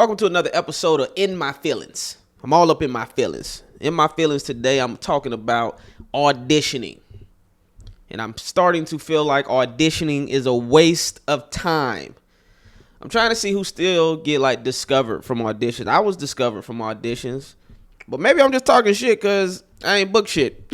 Welcome to another episode of In My Feelings. I'm all up in my feelings. In my feelings today, I'm talking about auditioning. And I'm starting to feel like auditioning is a waste of time. I'm trying to see who still get discovered from auditions. I was discovered from auditions. But maybe I'm just talking shit because I ain't book shit.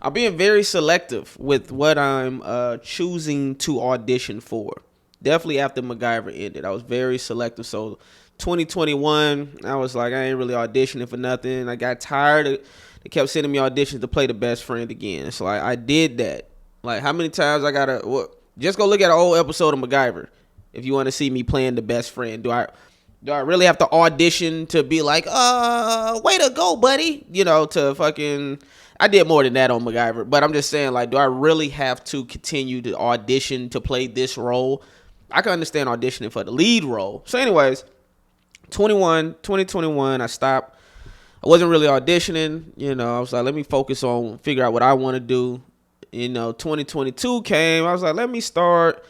I'm being very selective with what I'm choosing to audition for. Definitely after MacGyver ended, I was very selective. So 2021, I was like, I ain't really auditioning for nothing. I got tired of, they kept sending me auditions to play the best friend again. So I did that. Like, how many times I gotta, just go look at an old episode of MacGyver if you want to see me playing the best friend. Do I really have to audition to be like, way to go, buddy? To fucking, I did more than that on MacGyver. But I'm just saying, do I really have to continue to audition to play this role? I can understand auditioning for the lead role. So anyways, 2021, I stopped. I wasn't really auditioning. I was like, let me focus on figure out what I want to do. 2022 came. I was like, let me start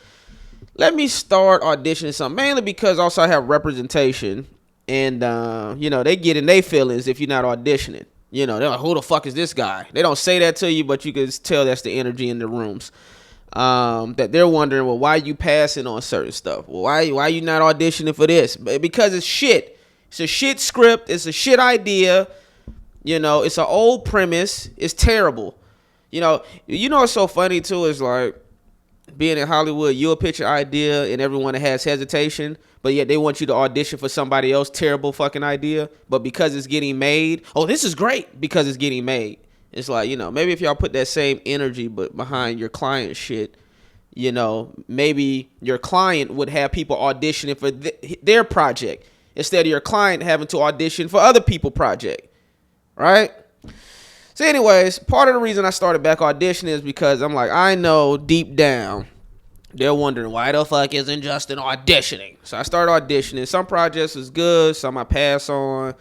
auditioning something. Mainly because also I have representation. And, they get in their feelings if you're not auditioning. They're like, who the fuck is this guy? They don't say that to you, but you can tell that's the energy in the rooms. That they're wondering, well, why are you passing on certain stuff? Well, why are you not auditioning for this? Because it's shit. It's a shit script. It's a shit idea. It's an old premise. It's terrible. What's so funny too is like being in Hollywood, you'll pitch an idea and everyone has hesitation, but yet they want you to audition for somebody else's terrible fucking idea. But because it's getting made, oh, this is great because it's getting made. It's like, maybe if y'all put that same energy but behind your client shit, maybe your client would have people auditioning for their project instead of your client having to audition for other people's project, right? So anyways, part of the reason I started back auditioning is because I'm like, I know deep down they're wondering why the fuck isn't Justin auditioning? So I started auditioning. Some projects is good, some I pass on.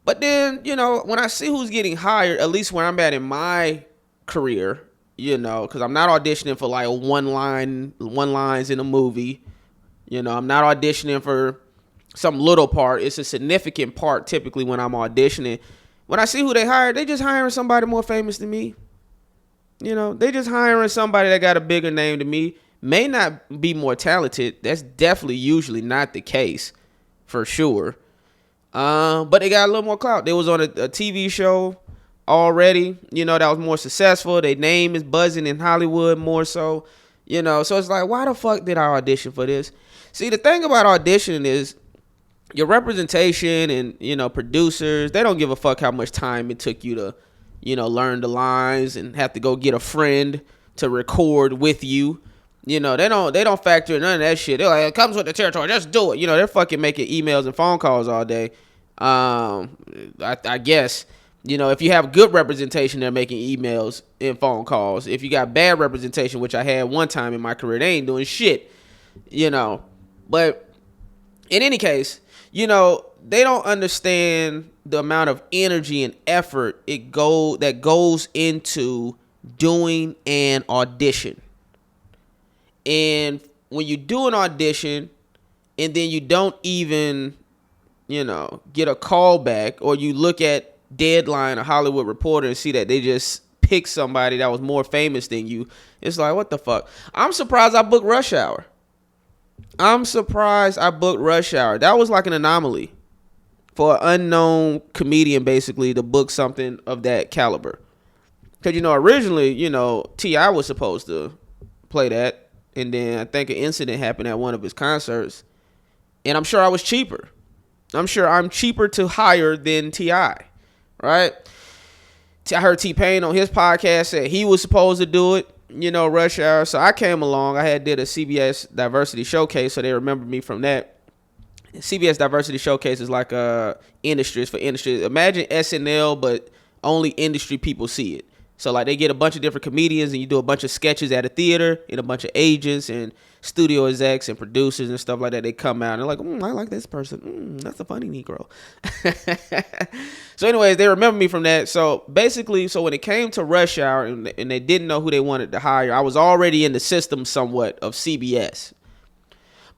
But then, when I see who's getting hired, at least where I'm at in my career, because I'm not auditioning for like one lines in a movie. I'm not auditioning for some little part. It's a significant part typically when I'm auditioning. When I see who they hire, they just hiring somebody more famous than me. They just hiring somebody that got a bigger name than me. May not be more talented. That's definitely usually not the case, for sure. But they got a little more clout. They was on a TV show already, that was more successful. Their name is buzzing in Hollywood more so, so it's like, why the fuck did I audition for this? See, the thing about auditioning is your representation and, producers, they don't give a fuck how much time it took you to, learn the lines and have to go get a friend to record with you. They don't factor in none of that shit. They're like, it comes with the territory. Just do it. They're fucking making emails and phone calls all day. I guess, if you have good representation, they're making emails and phone calls. If you got bad representation, which I had one time in my career, they ain't doing shit, But in any case, they don't understand the amount of energy and effort that goes into doing an audition. And when you do an audition and then you don't even, get a call back, or you look at Deadline, a Hollywood Reporter, and see that they just picked somebody that was more famous than you, it's like, what the fuck? I'm surprised I booked Rush Hour. That was like an anomaly for an unknown comedian, basically, to book something of that caliber. Because, originally, T.I. was supposed to play that. And then I think an incident happened at one of his concerts. And I'm sure I was cheaper. I'm sure I'm cheaper to hire than T.I., right? I heard T-Pain on his podcast said he was supposed to do it, Rush Hour. So I came along. I did a CBS Diversity Showcase, so they remember me from that. CBS Diversity Showcase is like industries for industry. Imagine SNL, but only industry people see it. So like they get a bunch of different comedians and you do a bunch of sketches at a theater, and a bunch of agents and studio execs and producers and stuff like that. They come out and they're like, I like this person. That's a funny Negro. So anyways, they remember me from that. So basically, when it came to Rush Hour and they didn't know who they wanted to hire, I was already in the system somewhat of CBS.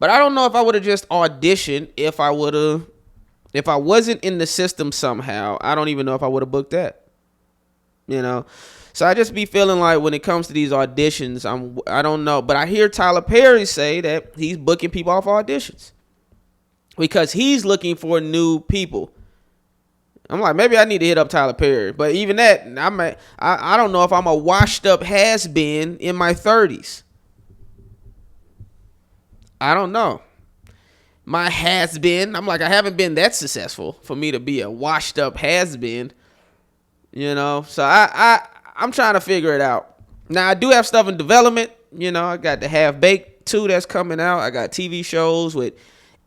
But I don't know if I would have just auditioned if I wasn't in the system somehow. I don't even know if I would have booked that. You know? So I just be feeling like when it comes to these auditions, I don't know. But I hear Tyler Perry say that he's booking people off auditions because he's looking for new people. I'm like, maybe I need to hit up Tyler Perry. But even that, I don't know if I'm a washed up has-been in my 30s. I don't know. My has-been, I'm like, I haven't been that successful for me to be a washed up has-been. You know, so I'm trying to figure it out. Now, I do have stuff in development. You know, I got the Half Baked 2 that's coming out. I got TV shows with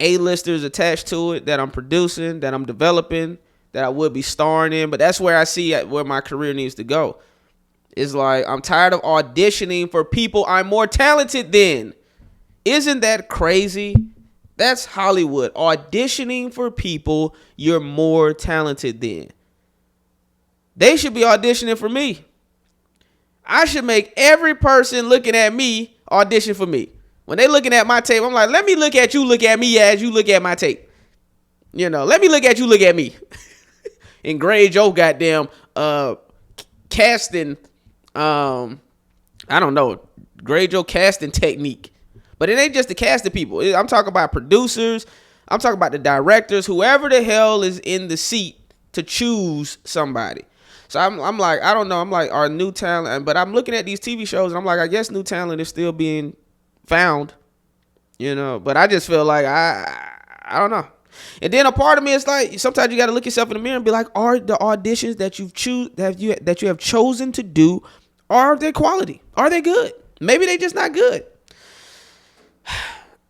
A-listers attached to it that I'm producing, that I'm developing, that I would be starring in. But that's where I see where my career needs to go. It's like I'm tired of auditioning for people I'm more talented than. Isn't that crazy? That's Hollywood. Auditioning for people you're more talented than. They should be auditioning for me. I should make every person looking at me audition for me. When they looking at my tape, I'm like, let me look at you, look at me as you look at my tape. You know, let me look at you, look at me. And grade your goddamn casting, I don't know, grade your casting technique. But it ain't just the casting people. I'm talking about producers. I'm talking about the directors, whoever the hell is in the seat to choose somebody. So I'm like, I don't know. I'm like, our new talent. But I'm looking at these TV shows and I'm like, I guess new talent is still being found, you know. But I just feel like I don't know. And then a part of me is like, sometimes you got to look yourself in the mirror and be like, are the auditions that you have chosen to do, are they quality? Are they good? Maybe they just not good.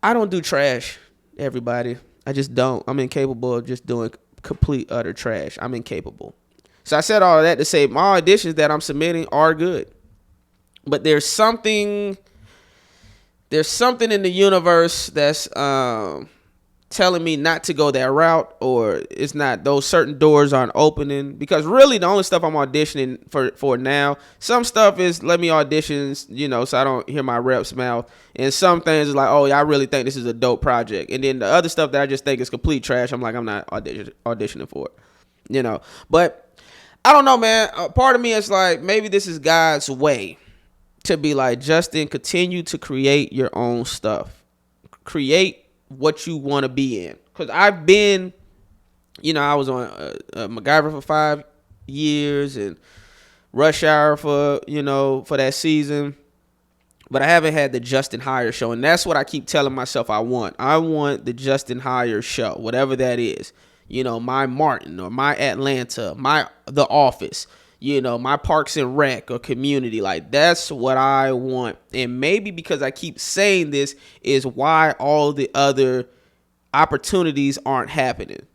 I don't do trash, everybody. I just don't. I'm incapable of just doing complete utter trash. I'm incapable. So I said all of that to say my auditions that I'm submitting are good. But there's something in the universe that's telling me not to go that route, or it's not, those certain doors aren't opening. Because really the only stuff I'm auditioning for now, some stuff is let me audition, you know, so I don't hear my rep's mouth. And some things is like, oh yeah, I really think this is a dope project. And then the other stuff that I just think is complete trash, I'm like, I'm not auditioning for it, you know. But I don't know, man. Part of me is like, maybe this is God's way to be like, Justin, continue to create your own stuff. Create what you want to be in. Because I've been, you know, I was on MacGyver for 5 years and Rush Hour for that season. But I haven't had the Justin Hire show. And that's what I keep telling myself I want. I want the Justin Hire show, whatever that is. You know, my Martin or my Atlanta, my The Office, you know, my Parks and Rec or Community. Like, that's what I want. And maybe because I keep saying this is why all the other opportunities aren't happening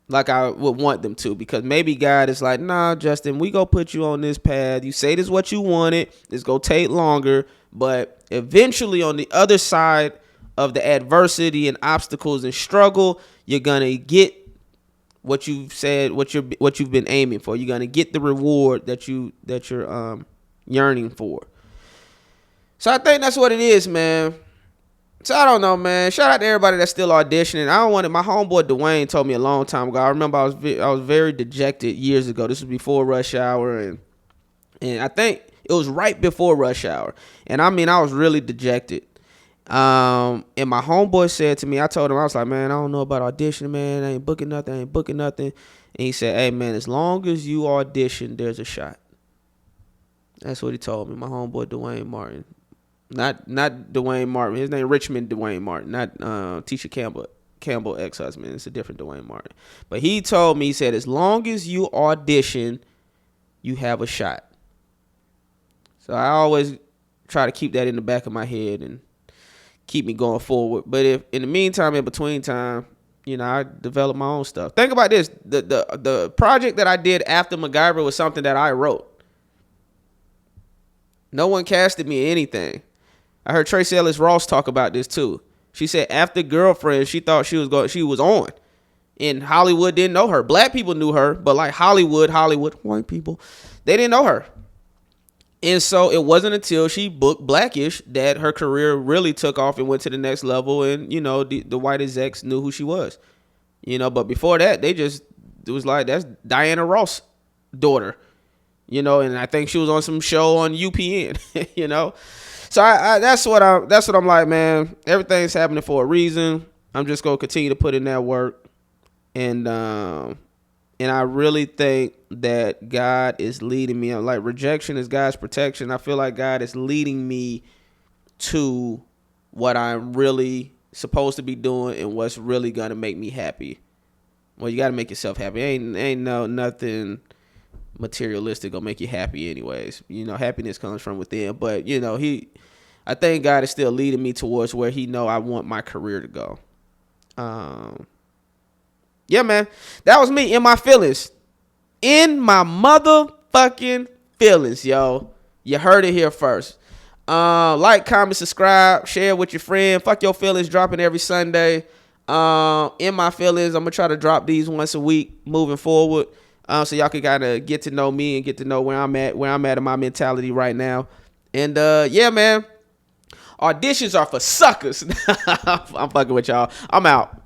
like I would want them to. Because maybe God is like, nah, Justin, we go put you on this path. You say this is what you wanted. It's going to take longer. But eventually on the other side of the adversity and obstacles and struggle, you're going to get what you've said, what you've been aiming for. You're going to get the reward that you're yearning for. So I think that's what it is, man. So I don't know, man. Shout out to everybody that's still auditioning. I don't want it. My homeboy Dwayne told me a long time ago. I remember I was very dejected years ago. This was before Rush Hour, and I think it was right before Rush Hour. And I mean, I was really dejected. And my homeboy said to me, I told him, I was like, man, I don't know about auditioning, man. I ain't booking nothing. And he said, hey, man, as long as you audition, there's a shot. That's what he told me. My homeboy Dwayne Martin. Not Dwayne Martin. His name Richmond Dwayne Martin. Not Tisha Campbell ex-husband. It's a different Dwayne Martin. But he told me, he said, as long as you audition, you have a shot. So I always try to keep that in the back of my head and keep me going forward. But if in the meantime, in between time, you know, I develop my own stuff. Think about this. The project that I did after MacGyver was something that I wrote. No one casted me anything. I heard Tracee Ellis Ross talk about this too. She said after Girlfriend, she thought she was on. And Hollywood didn't know her. Black people knew her, but like Hollywood, white people, they didn't know her. And so it wasn't until she booked Blackish that her career really took off and went to the next level. And, you know, the white execs knew who she was. You know, but before that, it was like, that's Diana Ross' daughter. You know, and I think she was on some show on UPN, you know. So that's what I'm like, man. Everything's happening for a reason. I'm just going to continue to put in that work. And I really think that God is leading me. Like, rejection is God's protection. I feel like God is leading me to what I'm really supposed to be doing and what's really gonna make me happy. Well, you gotta make yourself happy. Ain't nothing materialistic gonna make you happy anyways. You know, happiness comes from within. But, you know, I think God is still leading me towards where he know I want my career to go. Yeah, man. That was me in my feelings. In my motherfucking feelings, yo. You heard it here first. Like, comment, subscribe, share with your friend. Fuck your feelings, dropping every Sunday. In my feelings, I'm gonna try to drop these once a week moving forward. So y'all can kind of get to know me and get to know where I'm at in my mentality right now. And yeah, man. Auditions are for suckers. I'm fucking with y'all. I'm out.